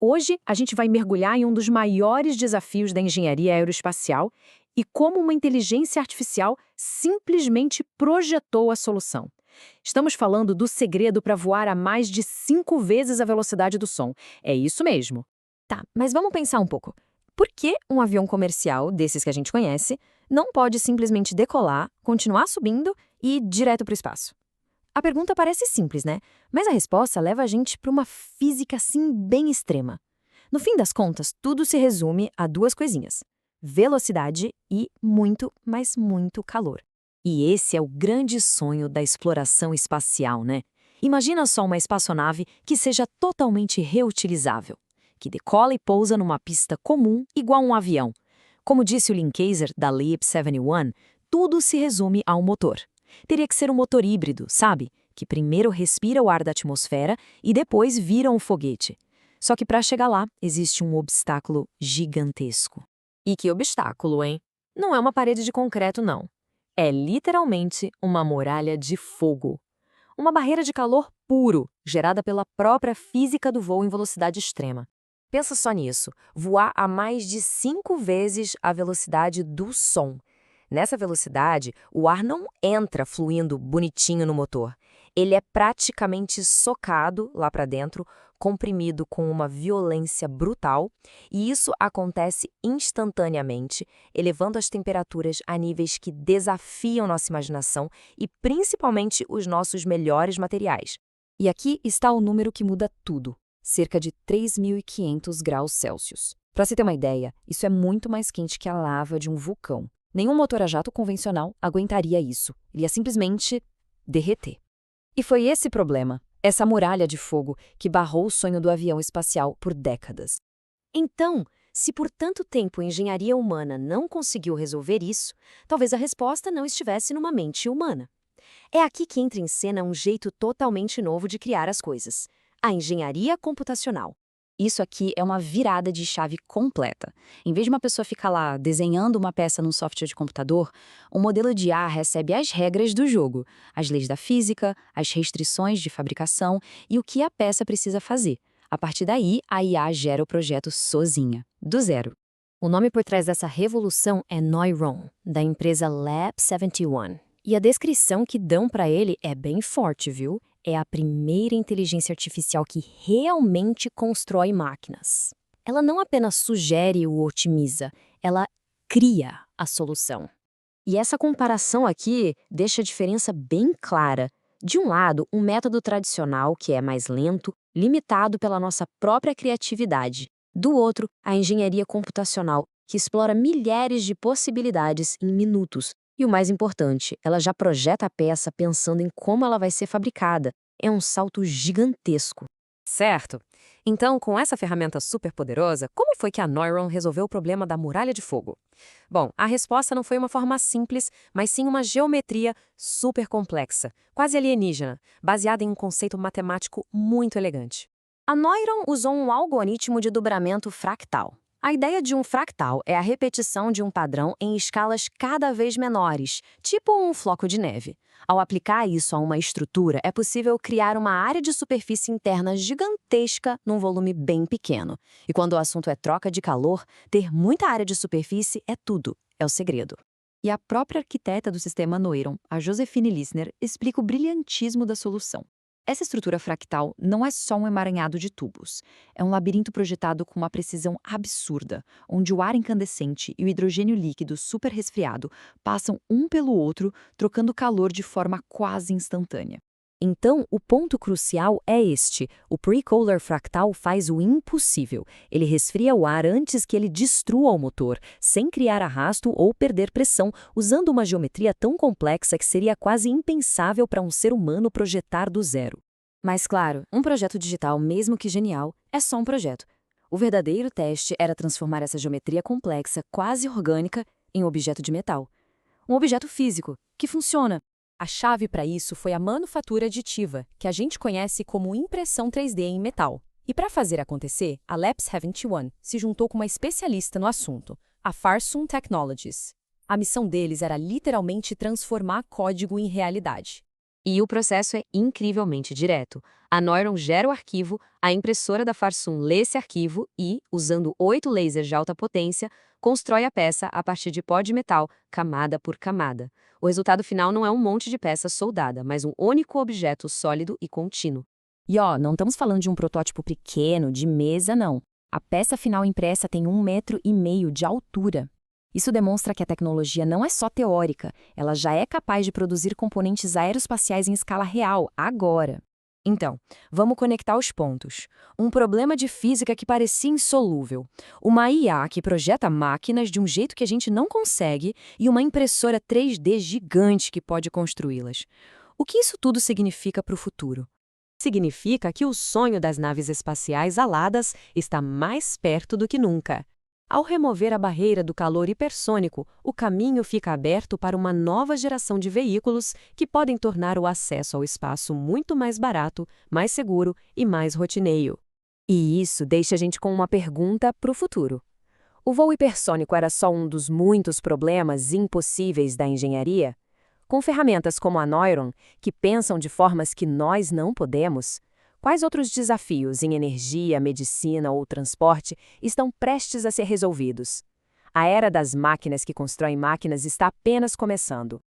Hoje, a gente vai mergulhar em um dos maiores desafios da engenharia aeroespacial e como uma inteligência artificial simplesmente projetou a solução. Estamos falando do segredo para voar a mais de 5 vezes a velocidade do som. É isso mesmo. Tá, mas vamos pensar um pouco. Por que um avião comercial, desses que a gente conhece, não pode simplesmente decolar, continuar subindo e ir direto para o espaço? A pergunta parece simples, né? Mas a resposta leva a gente para uma física assim bem extrema. No fim das contas, tudo se resume a duas coisinhas: velocidade e muito, mas muito calor. E esse é o grande sonho da exploração espacial, né? Imagina só uma espaçonave que seja totalmente reutilizável, que decola e pousa numa pista comum igual um avião. Como disse o Lynn Kaiser, da LEAP 71, tudo se resume ao motor. Teria que ser um motor híbrido, sabe? Que primeiro respira o ar da atmosfera e depois vira um foguete. Só que para chegar lá, existe um obstáculo gigantesco. E que obstáculo, hein? Não é uma parede de concreto, não. É literalmente uma muralha de fogo. Uma barreira de calor puro, gerada pela própria física do voo em velocidade extrema. Pensa só nisso, voar a mais de 5 vezes a velocidade do som. Nessa velocidade, o ar não entra fluindo bonitinho no motor. Ele é praticamente socado lá para dentro, comprimido com uma violência brutal, e isso acontece instantaneamente, elevando as temperaturas a níveis que desafiam nossa imaginação e principalmente os nossos melhores materiais. E aqui está o número que muda tudo: cerca de 3.500 graus Celsius. Para você ter uma ideia, isso é muito mais quente que a lava de um vulcão. Nenhum motor a jato convencional aguentaria isso. Ele ia simplesmente derreter. E foi esse problema, essa muralha de fogo, que barrou o sonho do avião espacial por décadas. Então, se por tanto tempo a engenharia humana não conseguiu resolver isso, talvez a resposta não estivesse numa mente humana. É aqui que entra em cena um jeito totalmente novo de criar as coisas: a engenharia computacional. Isso aqui é uma virada de chave completa. Em vez de uma pessoa ficar lá desenhando uma peça num software de computador, o modelo de IA recebe as regras do jogo, as leis da física, as restrições de fabricação e o que a peça precisa fazer. A partir daí, a IA gera o projeto sozinha, do zero. O nome por trás dessa revolução é Neuron, da empresa Lab 71. E a descrição que dão para ele é bem forte, viu? É a primeira inteligência artificial que realmente constrói máquinas. Ela não apenas sugere ou otimiza, ela cria a solução. E essa comparação aqui deixa a diferença bem clara. De um lado, um método tradicional, que é mais lento, limitado pela nossa própria criatividade. Do outro, a engenharia computacional, que explora milhares de possibilidades em minutos. E o mais importante, ela já projeta a peça pensando em como ela vai ser fabricada. É um salto gigantesco. Certo. Então, com essa ferramenta super poderosa, como foi que a Neuron resolveu o problema da muralha de fogo? Bom, a resposta não foi uma forma simples, mas sim uma geometria super complexa, quase alienígena, baseada em um conceito matemático muito elegante. A Neuron usou um algoritmo de dobramento fractal. A ideia de um fractal é a repetição de um padrão em escalas cada vez menores, tipo um floco de neve. Ao aplicar isso a uma estrutura, é possível criar uma área de superfície interna gigantesca num volume bem pequeno. E quando o assunto é troca de calor, ter muita área de superfície é tudo, é o segredo. E a própria arquiteta do sistema Neuron, a Josephine Lissner, explica o brilhantismo da solução. Essa estrutura fractal não é só um emaranhado de tubos. É um labirinto projetado com uma precisão absurda, onde o ar incandescente e o hidrogênio líquido super resfriado passam um pelo outro, trocando calor de forma quase instantânea. Então, o ponto crucial é este: o precolar fractal faz o impossível. Ele resfria o ar antes que ele destrua o motor, sem criar arrasto ou perder pressão, usando uma geometria tão complexa que seria quase impensável para um ser humano projetar do zero. Mas claro, um projeto digital, mesmo que genial, é só um projeto. O verdadeiro teste era transformar essa geometria complexa, quase orgânica, em um objeto de metal. Um objeto físico, que funciona. A chave para isso foi a manufatura aditiva, que a gente conhece como impressão 3D em metal. E para fazer acontecer, a Lab 71 se juntou com uma especialista no assunto, a Farsum Technologies. A missão deles era literalmente transformar código em realidade. E o processo é incrivelmente direto. A Neuron gera o arquivo, a impressora da Farsum lê esse arquivo e, usando 8 lasers de alta potência, constrói a peça a partir de pó de metal, camada por camada. O resultado final não é um monte de peça soldada, mas um único objeto sólido e contínuo. E não estamos falando de um protótipo pequeno, de mesa, não. A peça final impressa tem 1,5 metro de altura. Isso demonstra que a tecnologia não é só teórica, ela já é capaz de produzir componentes aeroespaciais em escala real, agora. Então, vamos conectar os pontos. Um problema de física que parecia insolúvel, uma IA que projeta máquinas de um jeito que a gente não consegue e uma impressora 3D gigante que pode construí-las. O que isso tudo significa para o futuro? Significa que o sonho das naves espaciais aladas está mais perto do que nunca. Ao remover a barreira do calor hipersônico, o caminho fica aberto para uma nova geração de veículos que podem tornar o acesso ao espaço muito mais barato, mais seguro e mais rotineiro. E isso deixa a gente com uma pergunta para o futuro. O voo hipersônico era só um dos muitos problemas impossíveis da engenharia? Com ferramentas como a Neuron, que pensam de formas que nós não podemos, quais outros desafios em energia, medicina ou transporte estão prestes a ser resolvidos? A era das máquinas que constroem máquinas está apenas começando.